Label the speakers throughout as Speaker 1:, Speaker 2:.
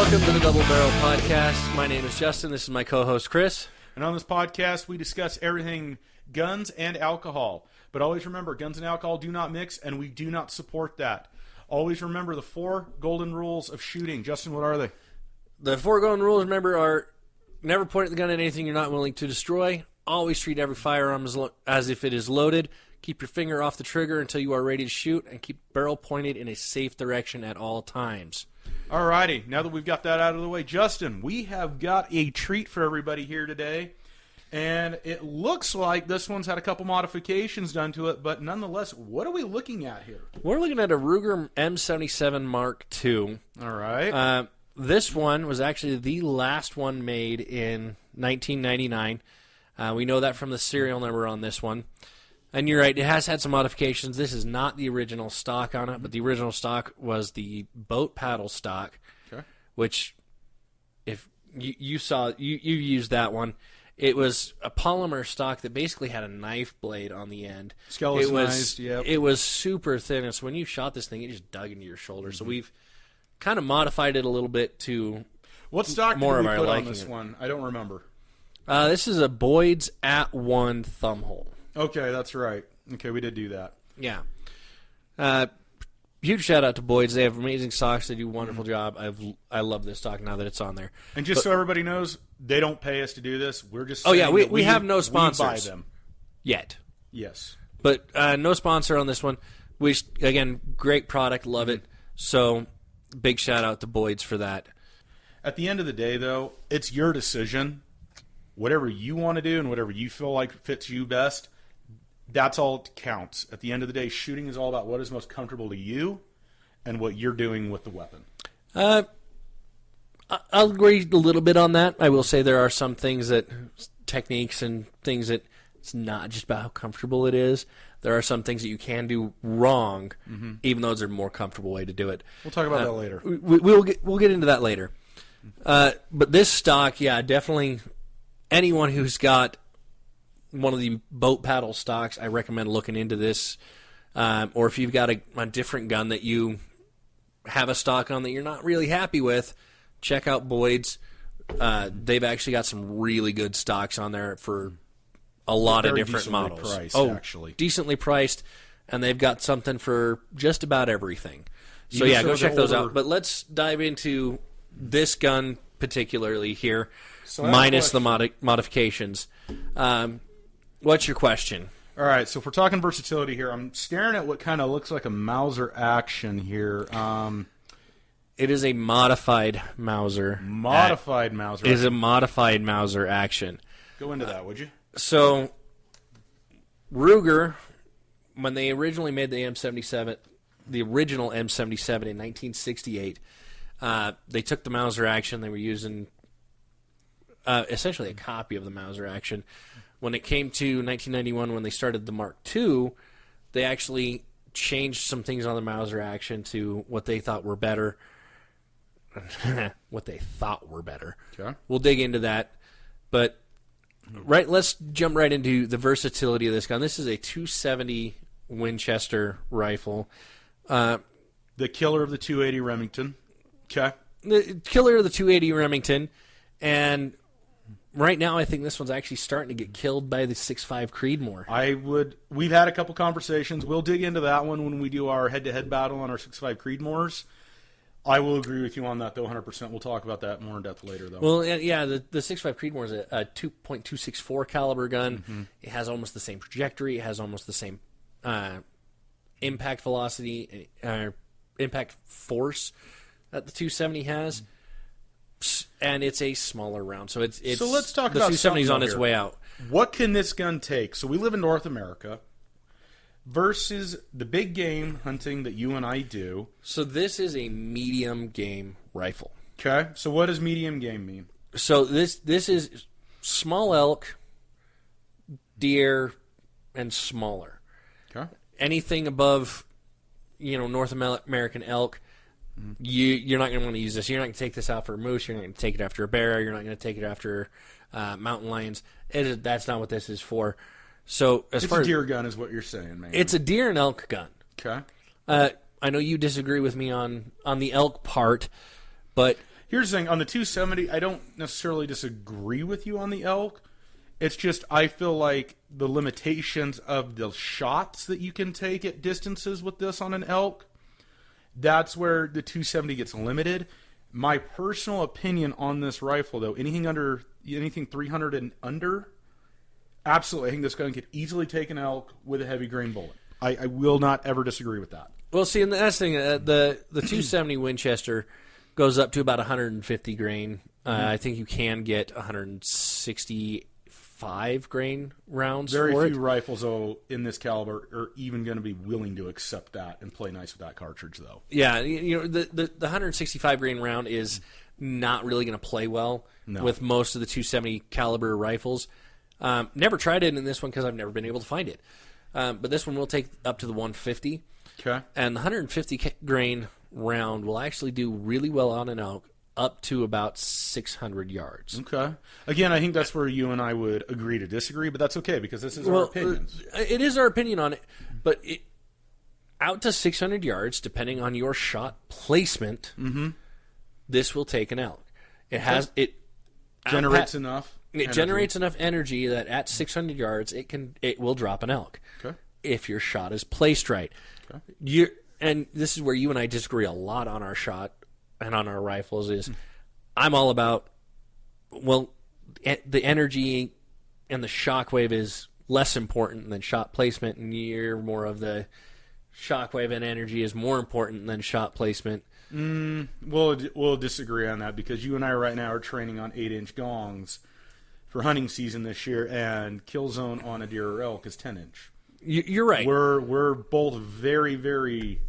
Speaker 1: Welcome to the Double Barrel Podcast. My name is Justin. This is my co-host, Chris.
Speaker 2: And on this podcast, we discuss everything guns and alcohol. But always remember, guns and alcohol do not mix, and we do not support that. Always remember the 4 golden rules of shooting. Justin, what are they?
Speaker 1: The 4 golden rules, remember, are never point the gun at anything you're not willing to destroy. Always treat every firearm as if it is loaded. Keep your finger off the trigger until you are ready to shoot, and keep the barrel pointed in a safe direction at all times.
Speaker 2: Alrighty, now that we've got that out of the way, Justin, we have got a treat for everybody here today. And it looks like this one's had a couple modifications done to it, but nonetheless, what are we looking at here?
Speaker 1: We're looking at a Ruger M77 Mark II.
Speaker 2: All right.
Speaker 1: This one was actually the last one made in 1999. We know that from the serial number on this one. And you're right, it has had some modifications. This is not the original stock on it, but the original stock was the boat paddle stock, okay. Which, if you saw, you used that one. It was a polymer stock that basically had a knife blade on the end.
Speaker 2: Skeletonized, yep.
Speaker 1: It was super thin, and so when you shot this thing, it just dug into your shoulder. So we've kind of modified it a little bit to
Speaker 2: what stock
Speaker 1: more
Speaker 2: did we
Speaker 1: of our
Speaker 2: put on
Speaker 1: liking
Speaker 2: this one? I don't remember.
Speaker 1: This is a Boyd's @1 thumb hole.
Speaker 2: Okay, that's right. Okay, we did do that.
Speaker 1: Yeah. Huge shout out to Boyd's. They have amazing stocks. They do a wonderful job. I love this stock now that it's on there.
Speaker 2: And just so everybody knows, they don't pay us to do this. We're just
Speaker 1: we have no sponsors.
Speaker 2: We buy them.
Speaker 1: Yet.
Speaker 2: Yes.
Speaker 1: But no sponsor on this one. Again, great product. Love it. So big shout out to Boyd's for that.
Speaker 2: At the end of the day, though, it's your decision. Whatever you want to do and whatever you feel like fits you best, that's all that counts. At the end of the day, shooting is all about what is most comfortable to you and what you're doing with the weapon.
Speaker 1: I'll agree a little bit on that. I will say there are some things techniques and things that it's not just about how comfortable it is. There are some things that you can do wrong, even though there's a more comfortable way to do it.
Speaker 2: We'll talk about that later.
Speaker 1: We'll get into that later. But this stock, yeah, definitely anyone who's got one of the boat paddle stocks, I recommend looking into this. Or if you've got a different gun that you have a stock on that you're not really happy with, check out Boyd's. They've actually got some really good stocks on there for a lot of different models.
Speaker 2: Priced, actually.
Speaker 1: Decently priced, and they've got something for just about everything. So yeah, go check those out. But let's dive into this gun particularly here, minus the modifications. What's your question?
Speaker 2: All right, so if we're talking versatility here, I'm staring at what kind of looks like a Mauser action here.
Speaker 1: It is a modified Mauser.
Speaker 2: Modified Mauser.
Speaker 1: It is a modified Mauser action.
Speaker 2: Go into that, would you?
Speaker 1: So, Ruger, when they originally made the M77, the original M77 in 1968, they took the Mauser action. They were using essentially a copy of the Mauser action. When it came to 1991, when they started the Mark II, they actually changed some things on the Mauser action to what they thought were better. What they thought were better.
Speaker 2: Okay.
Speaker 1: We'll dig into that. But let's jump right into the versatility of this gun. This is a 270 Winchester rifle.
Speaker 2: The killer of the 280 Remington. Okay.
Speaker 1: The killer of the 280 Remington. And right now, I think this one's actually starting to get killed by the 6.5 Creedmoor. We've had a couple conversations. We'll dig into that one when we do our head-to-head battle on our 6.5 Creedmoors. I will agree with you on that, though, 100%. We'll talk about that more in depth later, though. Well, yeah, the 6.5 Creedmoor is a 2.264 caliber gun. It has almost the same trajectory. It has almost the same impact velocity, impact force that the 270 has. And it's a smaller round, so it's
Speaker 2: so let's talk
Speaker 1: the
Speaker 2: about
Speaker 1: 270's on its way out.
Speaker 2: What can this gun take? So we live in North America versus the big game hunting that you and I do.
Speaker 1: So this is a medium game rifle.
Speaker 2: Okay. So what does medium game mean?
Speaker 1: So this is small elk, deer, and smaller.
Speaker 2: Okay.
Speaker 1: Anything above, North American elk. You're not going to want to use this. You're not going to take this out for a moose. You're not going to take it after a bear. You're not going to take it after mountain lions. That's not what this is for. So
Speaker 2: it's a deer gun is what you're saying, man.
Speaker 1: It's a deer and elk gun.
Speaker 2: Okay.
Speaker 1: I know you disagree with me on the elk part, but
Speaker 2: Here's the thing. On the 270, I don't necessarily disagree with you on the elk. It's just I feel like the limitations of the shots that you can take at distances with this on an elk, that's where the 270 gets limited. My personal opinion on this rifle, though, anything 300 and under, absolutely, I think this gun could easily take an elk with a heavy grain bullet. I will not ever disagree with that.
Speaker 1: Well, see, and that's the thing. The 270 Winchester goes up to about 150 grain. I think you can get 165 grain rounds.
Speaker 2: Very
Speaker 1: for
Speaker 2: few
Speaker 1: it.
Speaker 2: rifles, though, in this caliber are even going to be willing to accept that and play nice with that cartridge, though.
Speaker 1: Yeah, the 165 grain round is not really going to play well with most of the 270 caliber rifles. Never tried it in this one because I've never been able to find it. But this one will take up to the 150.
Speaker 2: Okay.
Speaker 1: And the 150 grain round will actually do really well on an elk up to about 600 yards.
Speaker 2: Okay. Again, I think that's where you and I would agree to disagree, but that's okay because this is our opinions.
Speaker 1: It is our opinion on it, but out to 600 yards, depending on your shot placement, this will take an elk. It
Speaker 2: generates enough.
Speaker 1: It generates enough energy that at 600 yards, it will drop an elk.
Speaker 2: Okay.
Speaker 1: If your shot is placed right. Okay. And this is where you and I disagree a lot on our shot and on our rifles is I'm all about, well, the energy and the shockwave is less important than shot placement, and you're more of the shockwave and energy is more important than shot placement.
Speaker 2: We'll disagree on that because you and I right now are training on 8-inch gongs for hunting season this year, and kill zone on a deer or elk is 10-inch.
Speaker 1: You're right.
Speaker 2: We're both very, very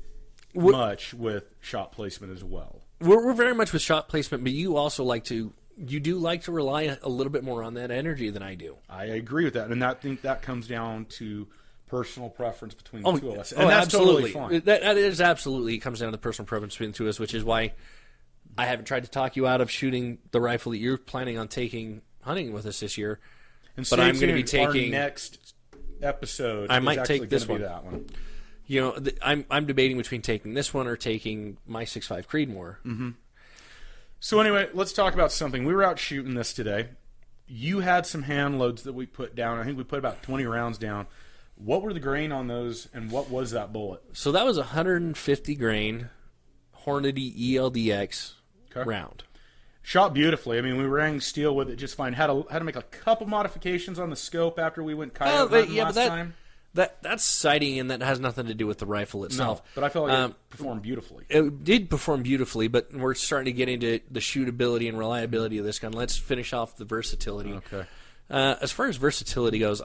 Speaker 2: much with shot placement as well.
Speaker 1: We're very much with shot placement, but you also like to rely a little bit more on that energy than I do.
Speaker 2: I agree with that, and I think that comes down to personal preference between the two of us, and that's
Speaker 1: absolutely.
Speaker 2: totally fine.
Speaker 1: That is absolutely, it comes down to personal preference between the two of us, which is why I haven't tried to talk you out of shooting the rifle that you're planning on taking hunting with us this year.
Speaker 2: But I'm going to be taking our next episode.
Speaker 1: I might take this one.
Speaker 2: That one.
Speaker 1: You know, I'm debating between taking this one or taking my 6.5 Creedmoor.
Speaker 2: Mm-hmm. So anyway, let's talk about something. We were out shooting this today. You had some hand loads that we put down. I think we put about 20 rounds down. What were the grain on those, and what was that bullet?
Speaker 1: So that was 150 grain Hornady ELDX round.
Speaker 2: Shot beautifully. I mean, we rang steel with it just fine. Had to make a couple modifications on the scope after we went coyote hunting last time.
Speaker 1: That's sighting, and that has nothing to do with the rifle itself.
Speaker 2: No, but I felt like it performed beautifully.
Speaker 1: It did perform beautifully, but we're starting to get into the shootability and reliability of this gun. Let's finish off the versatility.
Speaker 2: Okay.
Speaker 1: As far as versatility goes,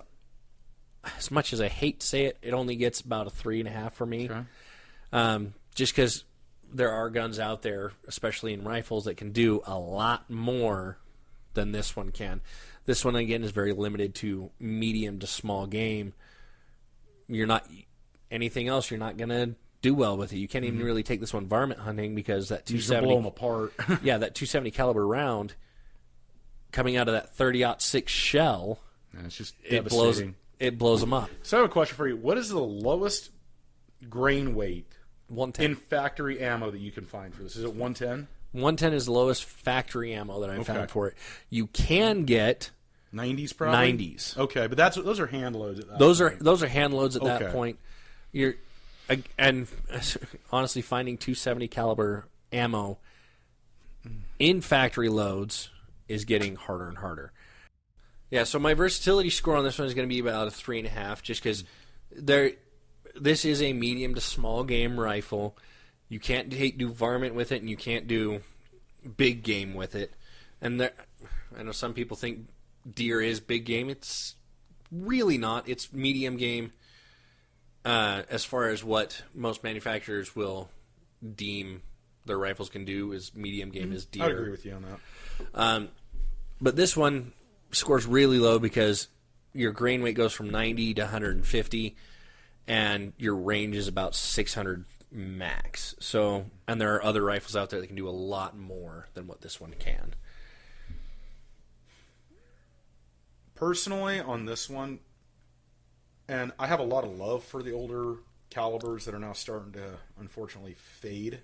Speaker 1: as much as I hate to say it, it only gets about a 3.5 for me. Okay. Just because there are guns out there, especially in rifles, that can do a lot more than this one can. This one, again, is very limited to medium to small game. You're not anything else. You're not going to do well with it. You can't even really take this one varmint hunting because that 270
Speaker 2: blow them apart.
Speaker 1: Yeah, that 270 caliber round coming out of that 30-06 shell.
Speaker 2: Yeah, it's just devastating.
Speaker 1: It blows them up.
Speaker 2: So I have a question for you. What is the lowest grain weight
Speaker 1: 110
Speaker 2: in factory ammo that you can find for this? Is it 110?
Speaker 1: 110 is the lowest factory ammo that I've found for it. You can get
Speaker 2: 90s probably?
Speaker 1: 90s.
Speaker 2: Okay, but those are hand loads at that point.
Speaker 1: Those are hand loads at that point. And honestly, finding 270 caliber ammo in factory loads is getting harder and harder. Yeah, so my versatility score on this one is going to be about a 3.5, just because this is a medium to small game rifle. You can't do varmint with it, and you can't do big game with it. And I know some people think deer is big game. It's really not. It's medium game as far as what most manufacturers will deem their rifles can do is medium game is deer.
Speaker 2: I agree with you on that.
Speaker 1: But this one scores really low because your grain weight goes from 90 to 150, and your range is about 600 max. So, and there are other rifles out there that can do a lot more than what this one can.
Speaker 2: Personally, on this one, and I have a lot of love for the older calibers that are now starting to, unfortunately, fade,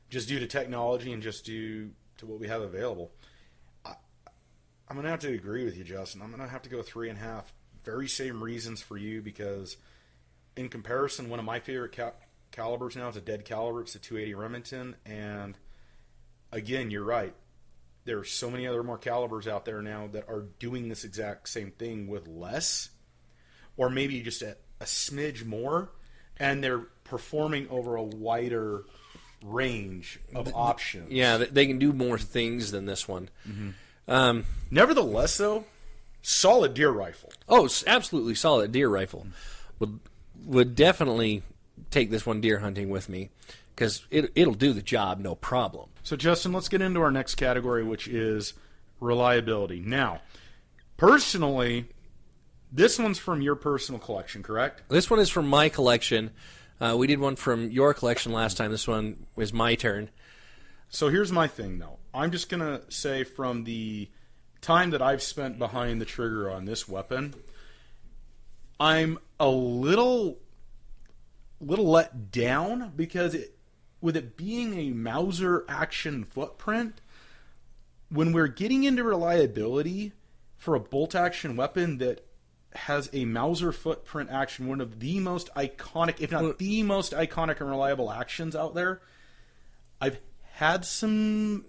Speaker 2: just due to technology and just due to what we have available. I'm going to have to agree with you, Justin. I'm going to have to go 3.5. Very same reasons for you, because in comparison, one of my favorite calibers now is a dead caliber. It's a 280 Remington, and again, you're right. There are so many other more calibers out there now that are doing this exact same thing with less, or maybe just a smidge more, and they're performing over a wider range of options.
Speaker 1: Yeah, they can do more things than this one.
Speaker 2: Mm-hmm. Nevertheless, though, solid deer rifle.
Speaker 1: Oh, absolutely solid deer rifle. Would definitely take this one deer hunting with me, because it'll do the job, no problem.
Speaker 2: So, Justin, let's get into our next category, which is reliability. Now, personally, this one's from your personal collection, correct?
Speaker 1: This one is from my collection. We did one from your collection last time. This one was my turn.
Speaker 2: So here's my thing, though. I'm just going to say, from the time that I've spent behind the trigger on this weapon, I'm a little let down, because with it being a Mauser action footprint, when we're getting into reliability for a bolt action weapon that has a Mauser footprint action, one of the most iconic, if not the most iconic and reliable actions out there, I've had some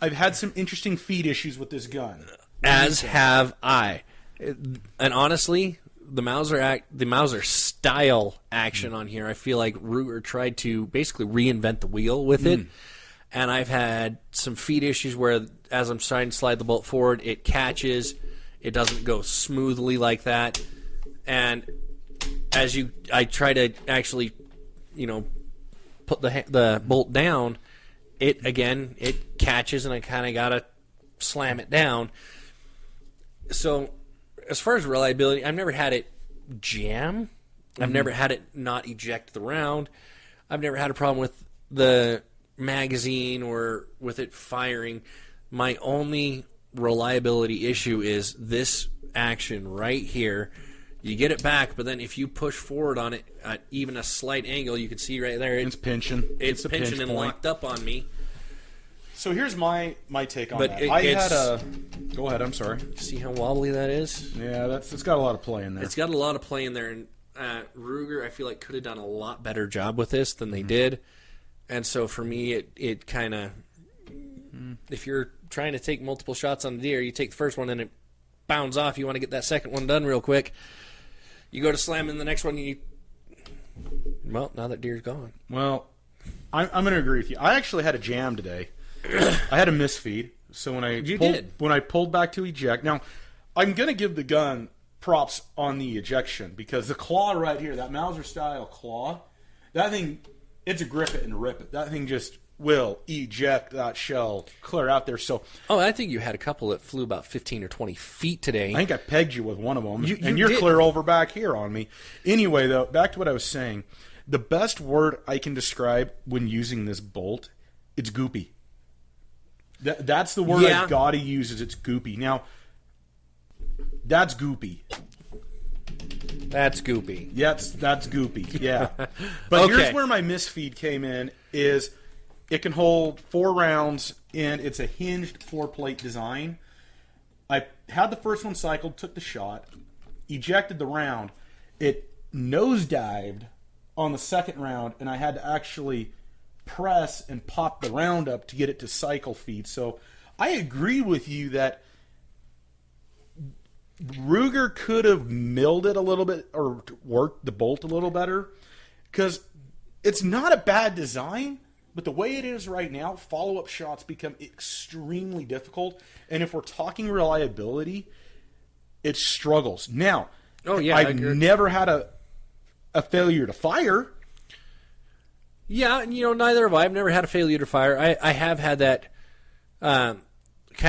Speaker 2: interesting feed issues with this gun.
Speaker 1: As have I. And honestly, the Mauser style action on here, I feel like Ruger tried to basically reinvent the wheel with it. And I've had some feed issues where, as I'm trying to slide the bolt forward, it catches. It doesn't go smoothly like that. And I try to actually, put the bolt down, it catches, and I kind of got to slam it down. So, as far as reliability, I've never had it jam. I've never had it not eject the round. I've never had a problem with the magazine or with it firing. My only reliability issue is this action right here. You get it back, but then if you push forward on it at even a slight angle, you can see right there
Speaker 2: it's pinching.
Speaker 1: It's pinching and locked up on me.
Speaker 2: So here's my take on that. Go ahead. I'm sorry.
Speaker 1: See how wobbly that is?
Speaker 2: Yeah, it's got a lot of play in there.
Speaker 1: It's got a lot of play in there, and Ruger, I feel like, could have done a lot better job with this than they did. And so for me, it kind of, if you're trying to take multiple shots on the deer, you take the first one and it bounds off. You want to get that second one done real quick. You go to slam in the next one, well, now that deer's gone.
Speaker 2: Well, I'm going to agree with you. I actually had a jam today. I had a misfeed. So when I pulled back to eject, now I'm going to give the gun props on the ejection, because the claw right here, that Mauser style claw, that thing, it's a grip it and rip it. That thing just will eject that shell clear out there. So,
Speaker 1: I think you had a couple that flew about 15 or 20 feet today.
Speaker 2: I think I pegged you with one of them, and you're clear over back here on me. Anyway, though, back to what I was saying. The best word I can describe when using this bolt, it's goopy. That's the word I've got to use, is it's goopy. Now, that's goopy.
Speaker 1: That's goopy.
Speaker 2: Yes, that's goopy, yeah. But here's where my misfeed came in, is it can hold 4 rounds, and it's a hinged 4-plate design. I had the first one cycled, took the shot, ejected the round. It nosedived on the second round, and I had to actually press and pop the round up to get it to cycle feed. So I agree with you that Ruger could have milled it a little bit or worked the bolt a little better, because it's not a bad design, but the way it is right now, follow-up shots become extremely difficult, and if we're talking reliability, it struggles. Now, I've never had a failure to fire.
Speaker 1: Yeah, neither have I. I've never had a failure to fire. I have had that kind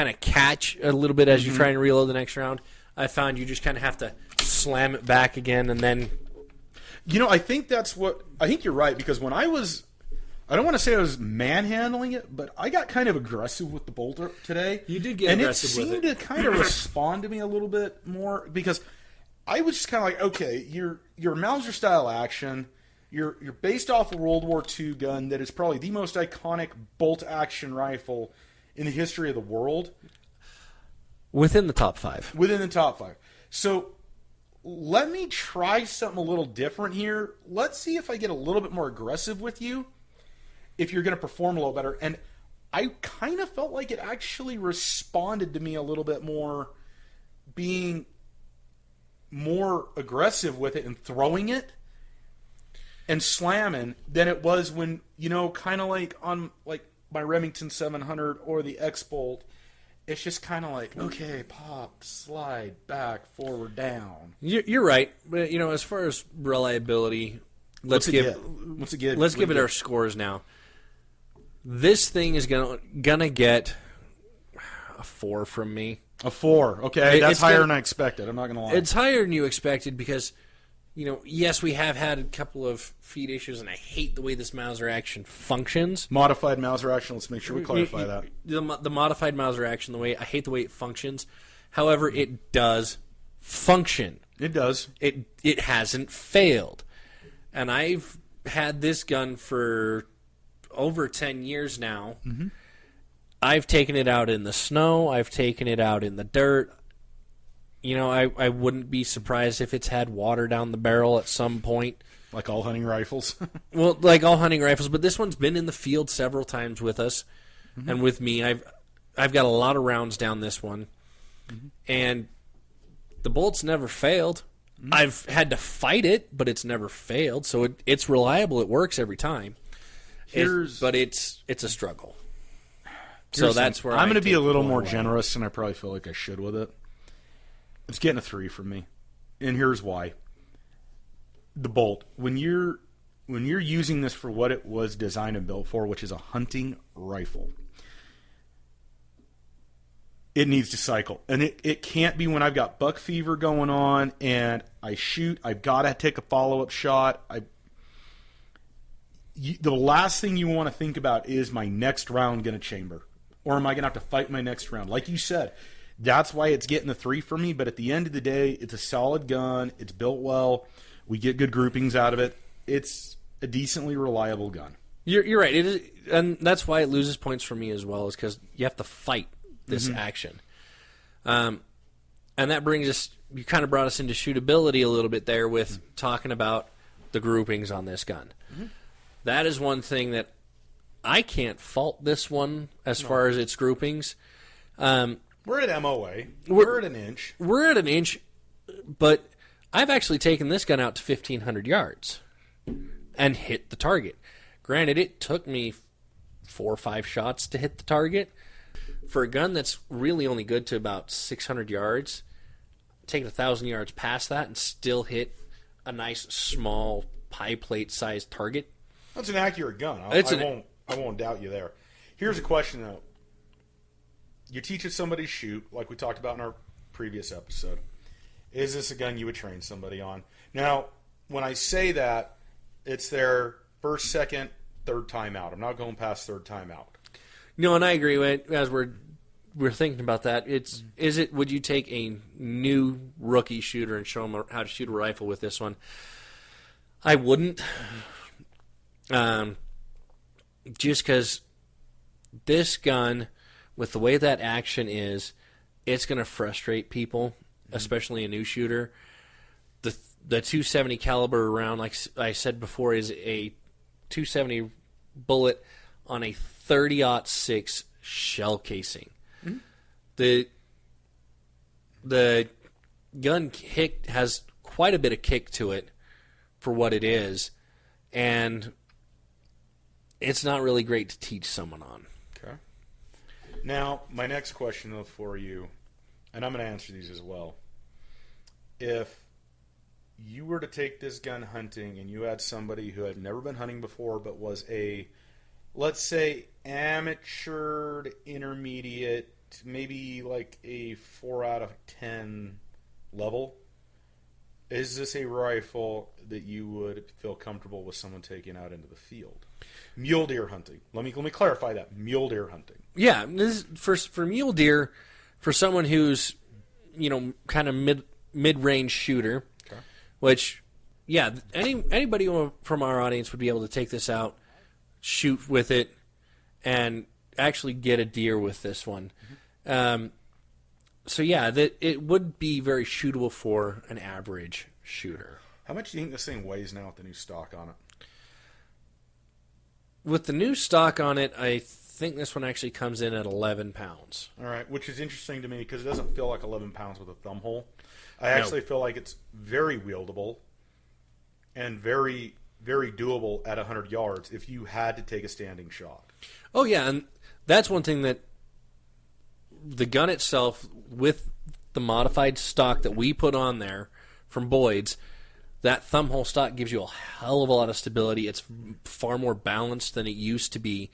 Speaker 1: of catch a little bit as you try and reload the next round. I found you just kind of have to slam it back again, and then...
Speaker 2: I think you're right, because when I don't want to say I was manhandling it, but I got kind of aggressive with the bolt today.
Speaker 1: You did get aggressive with it.
Speaker 2: And it seemed to kind of respond to me a little bit more, because I was just kind of like, okay, your Mauser-style action... You're based off a World War II gun that is probably the most iconic bolt-action rifle in the history of the world.
Speaker 1: Within the top 5.
Speaker 2: Within the top 5. So let me try something a little different here. Let's see if I get a little bit more aggressive with you, if you're going to perform a little better. And I kind of felt like it actually responded to me a little bit more, being more aggressive with it and throwing it and slamming than it was when, kind of like on like my Remington 700 or the X-Bolt. It's just kind of like, okay, pop, slide, back, forward, down.
Speaker 1: You're right. But, as far as reliability, let's give it our scores now. This thing is gonna get a 4 from me.
Speaker 2: A 4. Okay, that's higher than I expected. I'm not going to lie.
Speaker 1: It's higher than you expected because, yes, we have had a couple of feed issues, and I hate the way this Mauser action functions.
Speaker 2: Modified Mauser action, let's make sure we clarify that.
Speaker 1: The modified Mauser action, I hate the way it functions. However, it does function.
Speaker 2: It does.
Speaker 1: It hasn't failed. And I've had this gun for over 10 years now.
Speaker 2: Mm-hmm.
Speaker 1: I've taken it out in the snow. I've taken it out in the dirt. I wouldn't be surprised if it's had water down the barrel at some point.
Speaker 2: Like all hunting rifles?
Speaker 1: Well, like all hunting rifles, but this one's been in the field several times with us and with me. I've got a lot of rounds down this one, and the bolt's never failed. I've had to fight it, but it's never failed, so it's reliable. It works every time. But it's a struggle. So that's where
Speaker 2: I'm going to be a little more generous than I probably feel like I should with it. It's getting a 3 from me, and here's why. The bolt, when you're using this for what it was designed and built for, which is a hunting rifle, it needs to cycle, and it can't be when I've got buck fever going on and I shoot. I've got to take a follow-up shot. The last thing you want to think about is my next round going to chamber, or am I going to have to fight my next round? Like you said, that's why it's getting the 3 for me. But at the end of the day, it's a solid gun. It's built well. We get good groupings out of it. It's a decently reliable gun.
Speaker 1: You're right. It is, and that's why it loses points for me as well, is because you have to fight this action. And that brings us, you kind of brought us into shootability a little bit there with talking about the groupings on this gun. That is one thing that I can't fault this one as far as its groupings.
Speaker 2: We're at MOA. We're at an inch.
Speaker 1: We're at an inch, but I've actually taken this gun out to 1,500 yards and hit the target. Granted, it took me 4 or 5 shots to hit the target. For a gun that's really only good to about 600 yards, taking 1,000 yards past that and still hit a nice, small, pie plate-sized target.
Speaker 2: That's an accurate gun. I won't doubt you there. Here's a question, though. You're teaching somebody to shoot, like we talked about in our previous episode. Is this a gun you would train somebody on? Now, when I say that, it's their first, second, third time out. I'm not going past third time out.
Speaker 1: No, and I agree with, as we're thinking about that. Would you take a new rookie shooter and show them how to shoot a rifle with this one? I wouldn't. Just because this gun, with the way that action is, it's going to frustrate people, especially a new shooter. The 270 caliber round, like I said before, is a 270 bullet on a 30-06 shell casing. The gun kick has quite a bit of kick to it for what it is, and it's not really great to teach someone on.
Speaker 2: Okay. Now, my next question though for you, and I'm going to answer these as well. If you were to take this gun hunting and you had somebody who had never been hunting before but was a, let's say, amateur, intermediate, maybe like a 4 out of 10 level, is this a rifle that you would feel comfortable with someone taking out into the field? Mule deer hunting. Let me clarify that. Mule deer hunting.
Speaker 1: Yeah, this is for mule deer, for someone who's, kind of mid-range shooter, okay. Which, yeah, anybody from our audience would be able to take this out, shoot with it, and actually get a deer with this one. So yeah, that it would be very shootable for an average shooter.
Speaker 2: How much do you think this thing weighs now with the new stock on it?
Speaker 1: With the new stock on it, I think this one actually comes in at 11 pounds.
Speaker 2: All right, which is interesting to me because it doesn't feel like 11 pounds with a thumb hole. I actually feel like it's very wieldable and very, very doable at 100 yards if you had to take a standing shot.
Speaker 1: Oh, yeah, and that's one thing that the gun itself, with the modified stock that we put on there from Boyd's, that thumb hole stock gives you a hell of a lot of stability. It's far more balanced than it used to be.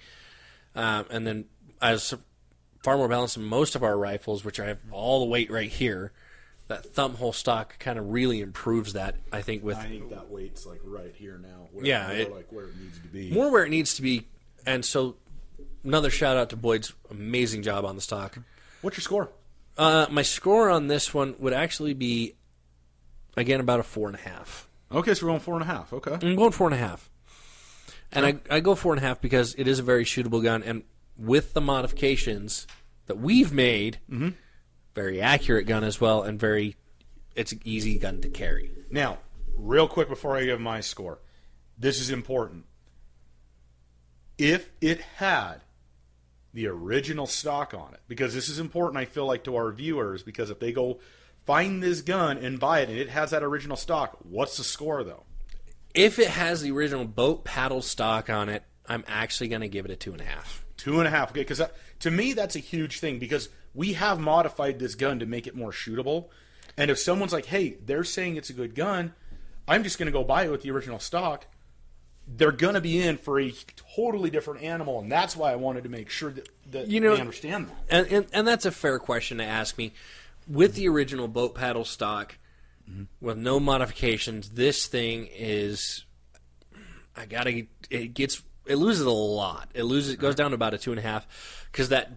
Speaker 1: And then as far more balanced than most of our rifles, which I have all the weight right here, that thumb hole stock kind of really improves that, I think. I
Speaker 2: think that weight's like right here now.
Speaker 1: Like
Speaker 2: where it needs to be.
Speaker 1: More where it needs to be. And so another shout out to Boyd's amazing job on the stock.
Speaker 2: What's your score?
Speaker 1: My score on this one would actually be, again, about a 4.5.
Speaker 2: Okay, so we're going 4.5. Okay.
Speaker 1: I'm going 4.5. And I go 4.5 because it is a very shootable gun, and with the modifications that we've made, very accurate gun as well, and it's an easy gun to carry.
Speaker 2: Now, real quick before I give my score, this is important. If it had the original stock on it, because this is important, I feel like, to our viewers, because if they go find this gun and buy it and it has that original stock, what's the score, though?
Speaker 1: If it has the original boat paddle stock on it, I'm actually going to give it a 2.5.
Speaker 2: 2.5, okay, because to me that's a huge thing, because we have modified this gun to make it more shootable, and if someone's like, hey, they're saying it's a good gun, I'm just going to go buy it with the original stock, they're going to be in for a totally different animal, and that's why I wanted to make sure that they understand
Speaker 1: that. And that's a fair question to ask me. With the original boat paddle stock, with no modifications, this thing is, it loses a lot. It goes down to about a 2.5, because that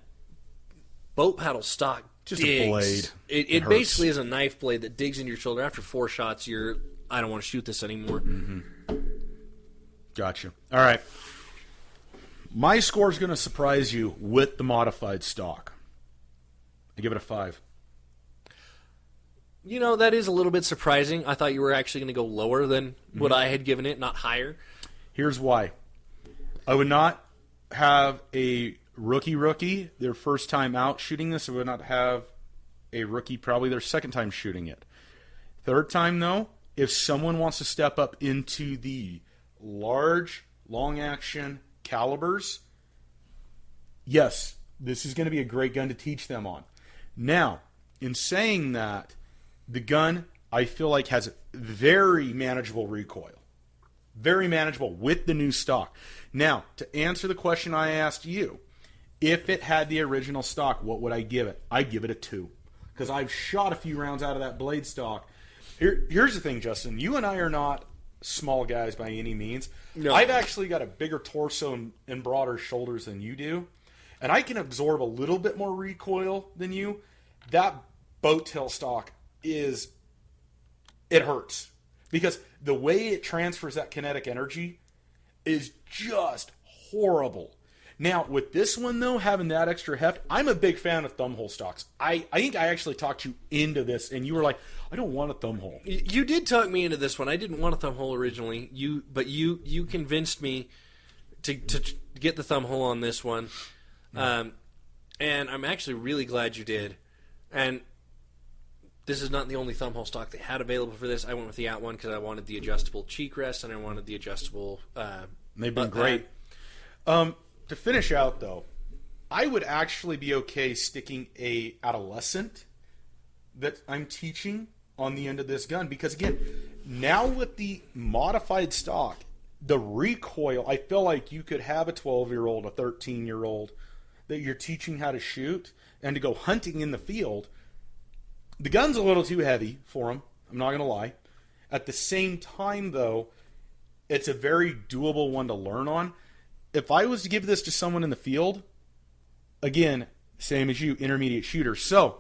Speaker 1: boat paddle stock
Speaker 2: just
Speaker 1: digs.
Speaker 2: A blade.
Speaker 1: It basically is a knife blade that digs in your shoulder. After 4 shots, I don't want to shoot this anymore.
Speaker 2: Gotcha. All right. My score is going to surprise you with the modified stock. I give it a 5.
Speaker 1: That is a little bit surprising. I thought you were actually going to go lower than what I had given it, not higher.
Speaker 2: Here's why. I would not have a rookie their first time out shooting this. I would not have a rookie probably their second time shooting it. Third time, though, if someone wants to step up into the large, long-action calibers, yes, this is going to be a great gun to teach them on. Now, in saying that, the gun, I feel like, has very manageable recoil. Very manageable with the new stock. Now, to answer the question I asked you, if it had the original stock, what would I give it? I'd give it a 2. Because I've shot a few rounds out of that blade stock. Here's the thing, Justin. You and I are not small guys by any means.
Speaker 1: No.
Speaker 2: I've actually got a bigger torso and broader shoulders than you do. And I can absorb a little bit more recoil than you. That boat tail stock it hurts. Because the way it transfers that kinetic energy is just horrible. Now, with this one, though, having that extra heft, I'm a big fan of thumbhole stocks. I think I actually talked you into this, and you were like, I don't want a thumbhole.
Speaker 1: You did talk me into this one. I didn't want a thumbhole originally, but you convinced me to get the thumbhole on this one. And I'm actually really glad you did. And this is not the only thumbhole stock they had available for this. I went with the At one because I wanted the adjustable cheek rest, and I wanted the adjustable
Speaker 2: they've been great. To finish out, though, I would actually be okay sticking a adolescent that I'm teaching on the end of this gun. Because, again, now with the modified stock, the recoil, I feel like you could have a 12-year-old, a 13-year-old that you're teaching how to shoot and to go hunting in the field. The gun's a little too heavy for them, I'm not going to lie. At the same time, though, it's a very doable one to learn on. If I was to give this to someone in the field, again, same as you, intermediate shooter. So,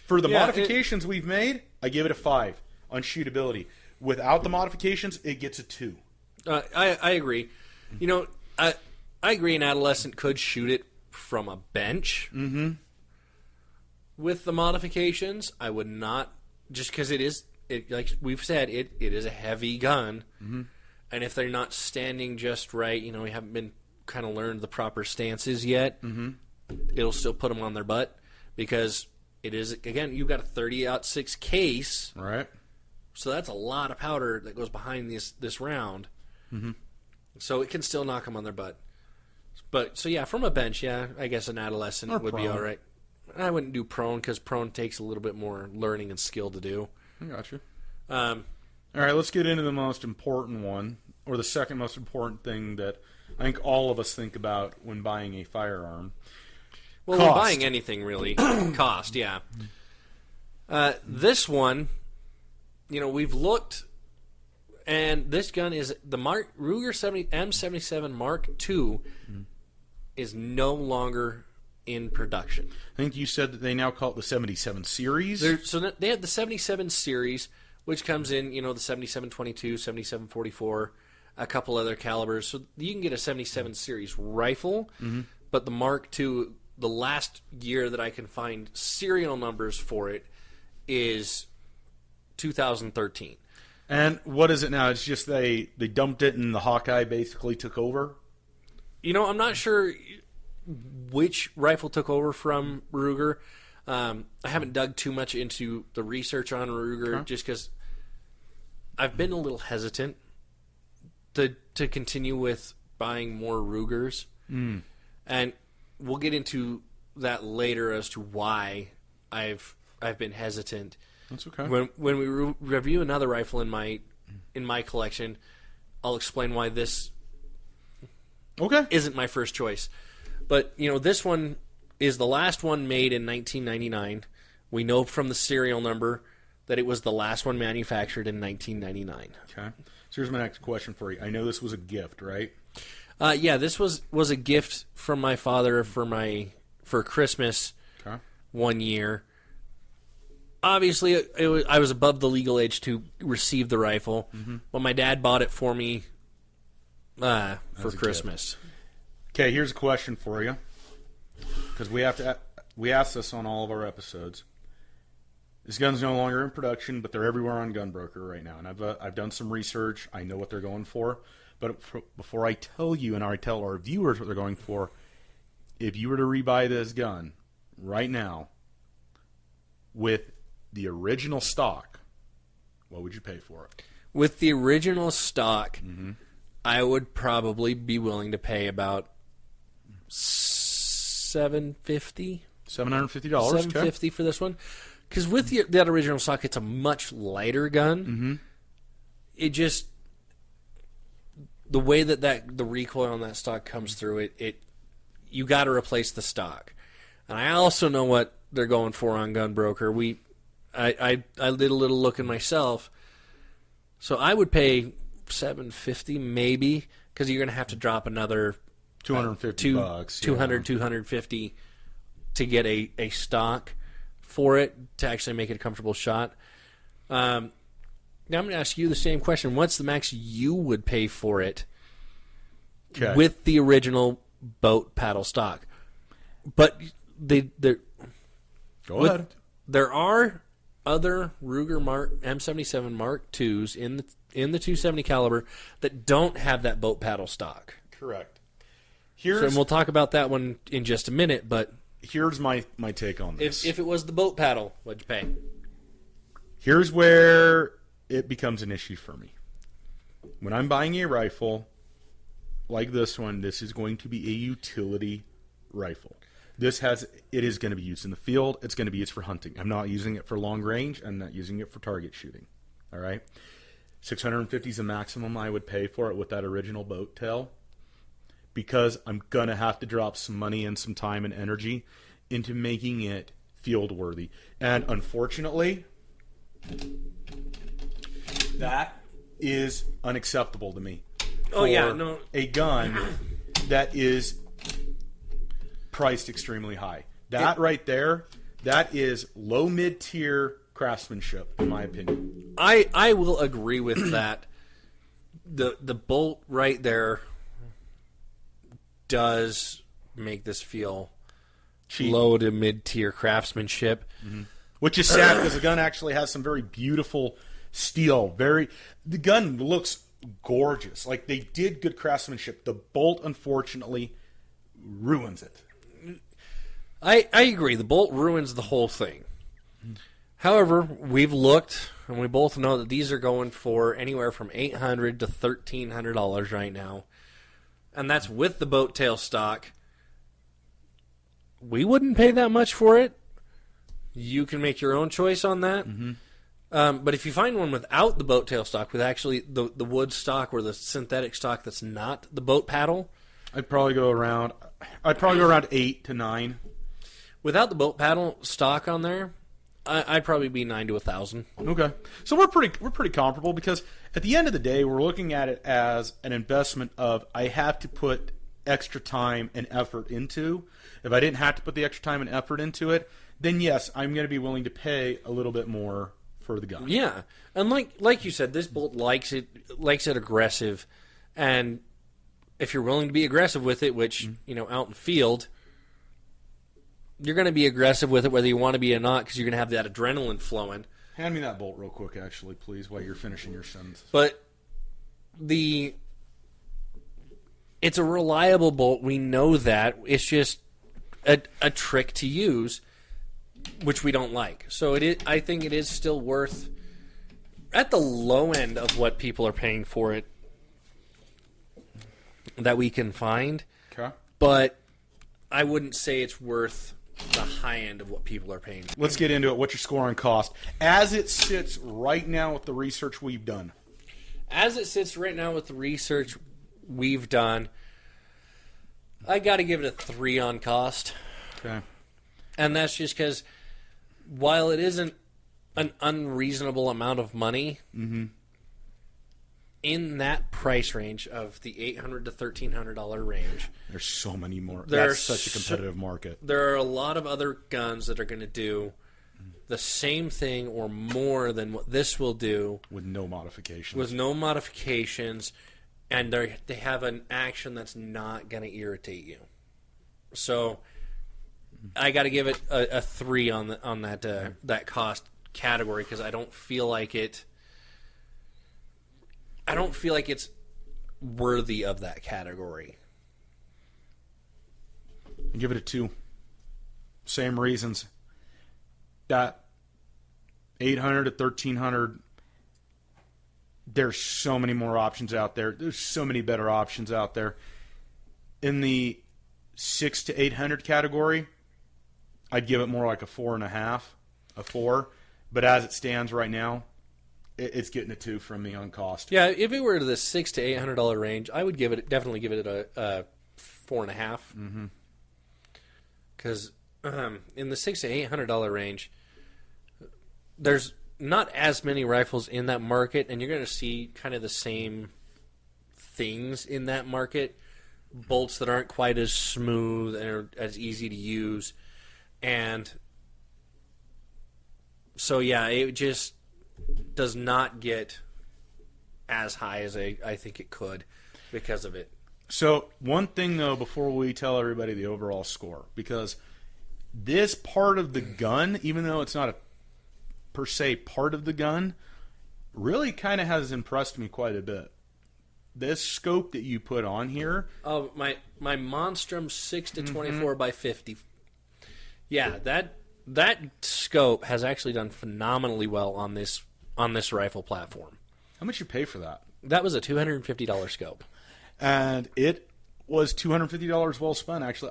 Speaker 2: for the modifications we've made, I give it a 5 on shootability. Without the modifications, it gets a 2.
Speaker 1: I agree. I agree an adolescent could shoot it from a bench with the modifications. I would not, just because like we've said, it is a heavy gun. And if they're not standing just right, we haven't been kind of learned the proper stances yet, it'll still put them on their butt, because it is, again, you've got a 30-06 case.
Speaker 2: Right.
Speaker 1: So that's a lot of powder that goes behind this round. So it can still knock them on their butt. But, so yeah, from a bench, I guess an adolescent would be all right. I wouldn't do prone, because prone takes a little bit more learning and skill to do.
Speaker 2: I got you. All right, let's get into the most important one, or the second most important thing that I think all of us think about when buying a firearm.
Speaker 1: Well, when buying anything, really. Cost, yeah. This one, we've looked, and this gun is the Ruger M77 Mark II is no longer in production.
Speaker 2: I think you said that they now call it the 77 series.
Speaker 1: So they have the 77 series, which comes in, the 7722, 7744, a couple other calibers. So you can get a 77 series rifle, but the Mark II, the last year that I can find serial numbers for it is 2013.
Speaker 2: And what is it now? It's just they dumped it and the Hawkeye basically took over?
Speaker 1: I'm not sure which rifle took over from Ruger. I haven't dug too much into the research on Ruger, just because I've been a little hesitant to continue with buying more Rugers. And we'll get into that later as to why I've been hesitant.
Speaker 2: That's okay.
Speaker 1: When we review another rifle in my collection, I'll explain why this isn't my first choice. But this one is the last one made in 1999. We know from the serial number that it was the last one manufactured in 1999.
Speaker 2: Okay. So here's my next question for you. I know this was a gift, right?
Speaker 1: Yeah, this was a gift from my father for Christmas one year. Obviously, I was above the legal age to receive the rifle, but my dad bought it for me for Christmas.
Speaker 2: Gift. Okay, here's a question for you, because we ask this on all of our episodes. This gun's no longer in production, but they're everywhere on Gunbroker right now, and I've done some research. I know what they're going for, but before I tell you and I tell our viewers what they're going for, if you were to rebuy this gun right now with the original stock, what would you pay for it?
Speaker 1: With the original stock, I would probably be willing to pay about $750.
Speaker 2: $750.
Speaker 1: $750 for this one, because with that original stock, it's a much lighter gun. It just, the way that the recoil on that stock comes through it you got to replace the stock. And I also know what they're going for on Gunbroker. I did a little looking myself, so I would pay $750 maybe, because you're going to have to drop another
Speaker 2: $250
Speaker 1: $250 to get a stock for it to actually make it a comfortable shot. Now I'm going to ask you the same question. What's the max you would pay for it with the original boat paddle stock? But
Speaker 2: Go ahead.
Speaker 1: There are other Ruger M77 Mark IIs in the 270 caliber that don't have that boat paddle stock.
Speaker 2: Correct.
Speaker 1: And we'll talk about that one in just a minute, but
Speaker 2: here's my take on this.
Speaker 1: If it was the boat paddle, what'd you pay?
Speaker 2: Here's where it becomes an issue for me. When I'm buying a rifle like this one, this is going to be a utility rifle. It is going to be used in the field. It's going to be used for hunting. I'm not using it for long range. I'm not using it for target shooting. All right? $650 is the maximum I would pay for it with that original boat tail, because I'm going to have to drop some money and some time and energy into making it field worthy. And unfortunately, that is unacceptable to me. A gun that is priced extremely high. Right there, that is low mid-tier craftsmanship, in my opinion.
Speaker 1: I will agree with that. The bolt right there does make this feel
Speaker 2: cheap.
Speaker 1: Low to mid-tier craftsmanship.
Speaker 2: Mm-hmm. Which is sad because the gun actually has some very beautiful steel. The gun looks gorgeous. Like, they did good craftsmanship. The bolt, unfortunately, ruins it.
Speaker 1: I agree. The bolt ruins the whole thing. However, we've looked, and we both know that these are going for anywhere from $800 to $1,300 right now. And that's with the boat tail stock. We wouldn't pay that much for it. You can make your own choice on that. Mm-hmm. But if you find one without the boat tail stock, with actually the wood stock or the synthetic stock that's not the boat paddle,
Speaker 2: I'd probably go around 8 to 9.
Speaker 1: Without the boat paddle stock on there, I'd probably be $9,000 to $1,000.
Speaker 2: Okay, so we're pretty comparable because at the end of the day, we're looking at it as an investment of I have to put extra time and effort into. If I didn't have to put the extra time and effort into it, then yes, I'm going to be willing to pay a little bit more for the gun.
Speaker 1: Yeah, and like you said, this bolt likes it aggressive, and if you're willing to be aggressive with it, which out in field, you're going to be aggressive with it whether you want to be or not because you're going to have that adrenaline flowing.
Speaker 2: Hand me that bolt real quick, actually, please, while you're finishing your sentence.
Speaker 1: But it's a reliable bolt. We know that. It's just a trick to use, which we don't like. So I think it is still worth, at the low end of what people are paying for it, that we can find.
Speaker 2: Okay.
Speaker 1: But I wouldn't say it's worth the high end of what people are paying.
Speaker 2: Let's get into it. What's your score on cost? As it sits right now with the research we've done.
Speaker 1: As it sits right now with the research we've done, I got to give it a 3 on cost.
Speaker 2: Okay.
Speaker 1: And that's just because while it isn't an unreasonable amount of money, in that price range of the $800 to $1,300 range,
Speaker 2: there's so many more. That's such a competitive market.
Speaker 1: There are a lot of other guns that are going to do the same thing or more than what this will do.
Speaker 2: With no modifications.
Speaker 1: And they have an action that's not going to irritate you. So I got to give it a 3 on that cost category because I don't feel like it's worthy of that category.
Speaker 2: I give it a 2. Same reasons. That 800 to 1,300. There's so many more options out there. There's so many better options out there. In the 6 to 800 category, I'd give it more like a 4.5, a 4. But as it stands right now, it's getting a 2 from me on cost.
Speaker 1: Yeah, if it were to the $600 to $800 range, I would definitely give it a 4.5.
Speaker 2: Mm-hmm.
Speaker 1: Because in the $600 to $800 range, there's not as many rifles in that market, and you're going to see kind of the same things in that market. Bolts that aren't quite as smooth and as easy to use. And so, yeah, it just does not get as high as I think it could because of it.
Speaker 2: So, one thing, though, before we tell everybody the overall score, because this part of the gun, even though it's not a per se part of the gun, really kind of has impressed me quite a bit. This scope that you put on here.
Speaker 1: Oh, my Monstrum 6 to 24 by 50. Yeah, that scope has actually done phenomenally well on this rifle platform.
Speaker 2: How much you pay for that?
Speaker 1: That was a $250 scope.
Speaker 2: And it was $250 well spent, actually.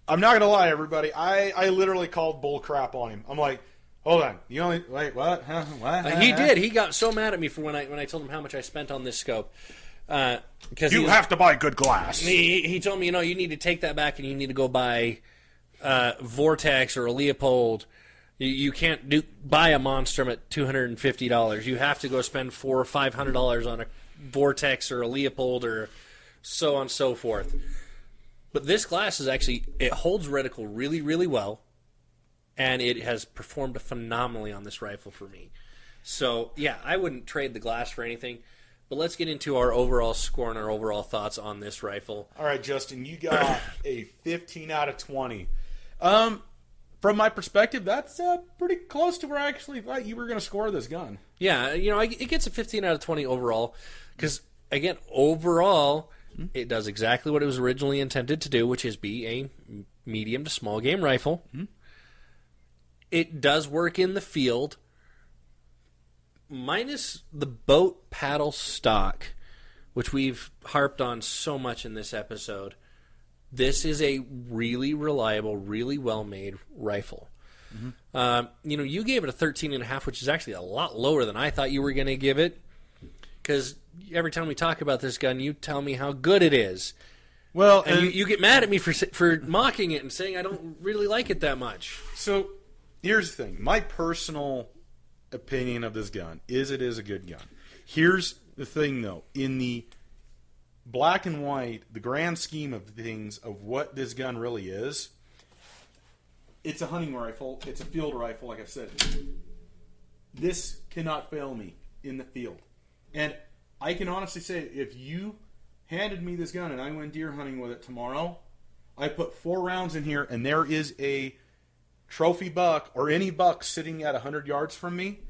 Speaker 2: I'm not going to lie, everybody. I literally called bull crap on him. I'm like, hold on. You only, wait, what? Huh? What?
Speaker 1: He did. He got so mad at me for when I told him how much I spent on this scope. Because
Speaker 2: you have to buy good glass.
Speaker 1: He told me, you need to take that back and you need to go buy Vortex or a Leopold. You can't buy a Monstrum at $250. You have to go spend $400 or $500 on a Vortex or a Leopold or so on and so forth. But this glass is actually, it holds reticle really, really well, and it has performed phenomenally on this rifle for me. So, yeah, I wouldn't trade the glass for anything. But let's get into our overall score and our overall thoughts on this rifle.
Speaker 2: All right, Justin, you got a 15 out of 20. From my perspective, that's pretty close to where I actually thought you were going to score this gun.
Speaker 1: Yeah, it gets a 15 out of 20 overall because, again, overall, it does exactly what it was originally intended to do, which is be a medium to small game rifle. Mm-hmm. It does work in the field, minus the boat paddle stock, which we've harped on so much in this episode. This is a really reliable, really well-made rifle. Mm-hmm. You gave it a 13.5, which is actually a lot lower than I thought you were going to give it. Because every time we talk about this gun, you tell me how good it is.
Speaker 2: Well,
Speaker 1: and you get mad at me for mocking it and saying I don't really like it that much.
Speaker 2: So here's the thing. My personal opinion of this gun is it is a good gun. Here's the thing, though. In the black and white, the grand scheme of things of what this gun really is, it's a hunting rifle. It's a field rifle, like I said. This cannot fail me in the field. And I can honestly say, if you handed me this gun and I went deer hunting with it tomorrow, I put 4 rounds in here and there is a trophy buck or any buck sitting at 100 yards from me,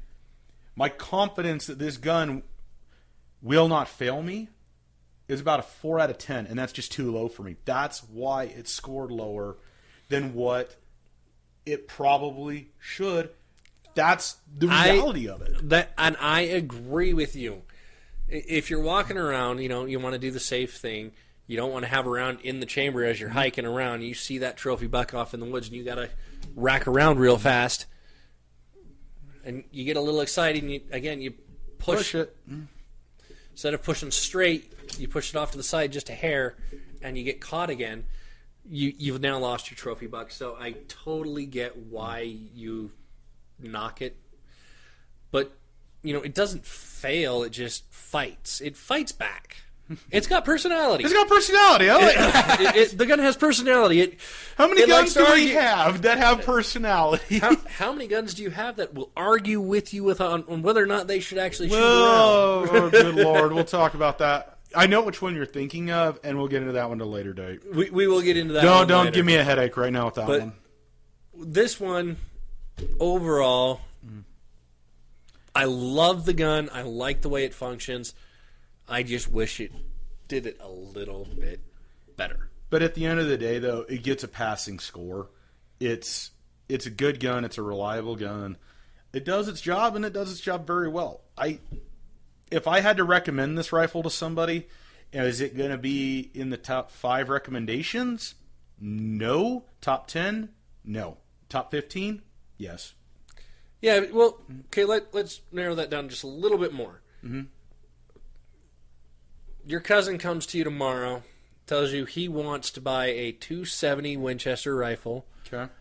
Speaker 2: my confidence that this gun will not fail me is about a 4 out of 10, and that's just too low for me. That's why it scored lower than what it probably should. That's the reality of it.
Speaker 1: And I agree with you. If you're walking around, you want to do the safe thing. You don't want to have a round in the chamber as you're hiking around. You see that trophy buck off in the woods, and you got to rack around real fast. And you get a little excited, and you push
Speaker 2: it.
Speaker 1: Instead of pushing straight, you push it off to the side just a hair, and you get caught again. You've now lost your trophy buck. So I totally get why you knock it. But, it doesn't fail. It just fights. It fights back. It's got personality.
Speaker 2: It's got personality. I like that.
Speaker 1: The gun has personality.
Speaker 2: How many guns do we have that have personality?
Speaker 1: How many guns do you have that will argue with you on whether or not they should actually shoot around?
Speaker 2: Oh, good Lord. We'll talk about that. I know which one you're thinking of, and we'll get into that one at a later date.
Speaker 1: We will get into that one
Speaker 2: Don't
Speaker 1: later.
Speaker 2: give me a headache right now with that one.
Speaker 1: This one, overall, I love the gun. I like the way it functions. I just wish it did it a little bit better.
Speaker 2: But at the end of the day, though, it gets a passing score. It's a good gun. It's a reliable gun. It does its job, and it does its job very well. If I had to recommend this rifle to somebody, is it going to be in the top 5 recommendations? No. Top 10? No. Top 15? Yes.
Speaker 1: Yeah, well, okay, let's narrow that down just a little bit more. Mm-hmm. Your cousin comes to you tomorrow, tells you he wants to buy a 270 Winchester rifle.
Speaker 2: Okay.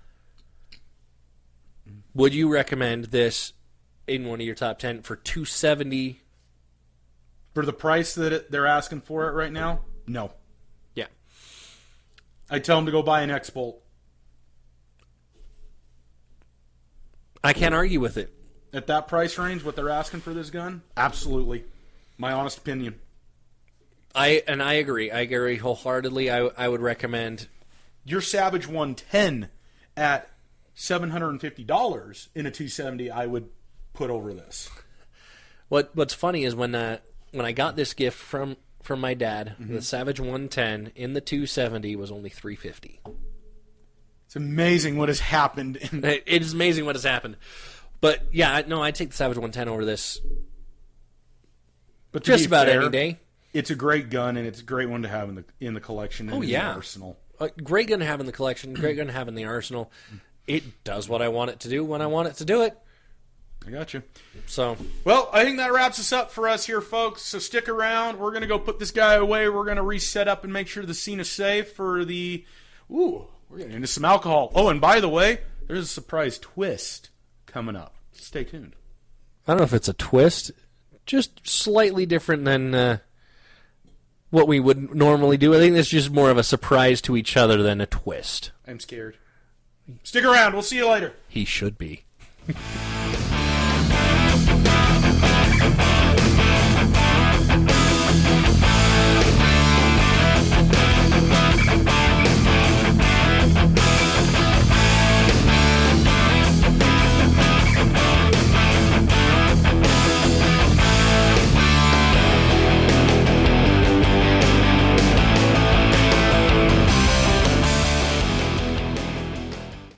Speaker 1: Would you recommend this in one of your top 10 for 270?
Speaker 2: For the price that they're asking for it right now? No.
Speaker 1: Yeah.
Speaker 2: I tell them to go buy an X-Bolt.
Speaker 1: I can't argue with it.
Speaker 2: At that price range, what they're asking for this gun? Absolutely. My honest opinion.
Speaker 1: I agree. I agree wholeheartedly. I would recommend
Speaker 2: your Savage 110 at $750 in a 270. I would put over this.
Speaker 1: What's funny is when I got this gift from my dad, the Savage 110 in the 270 was only $350.
Speaker 2: It's amazing what has happened.
Speaker 1: It is amazing what has happened. But yeah, I take the Savage 110 over this.
Speaker 2: But
Speaker 1: just about any day.
Speaker 2: It's a great gun, and it's a great one to have in the collection and in the arsenal.
Speaker 1: Great gun to have in the collection, great gun to have in the arsenal. It does what I want it to do when I want it to do it.
Speaker 2: I got you.
Speaker 1: So,
Speaker 2: well, I think that wraps us up for us here, folks. So stick around. We're going to go put this guy away. We're going to reset up and make sure the scene is safe for the... Ooh, we're getting into some alcohol. Oh, and by the way, there's a surprise twist coming up. Stay tuned.
Speaker 1: I don't know if it's a twist. Just slightly different than... what we would normally do. I think it's just more of a surprise to each other than a twist.
Speaker 2: I'm scared. Stick around. We'll see you later.
Speaker 1: He should be.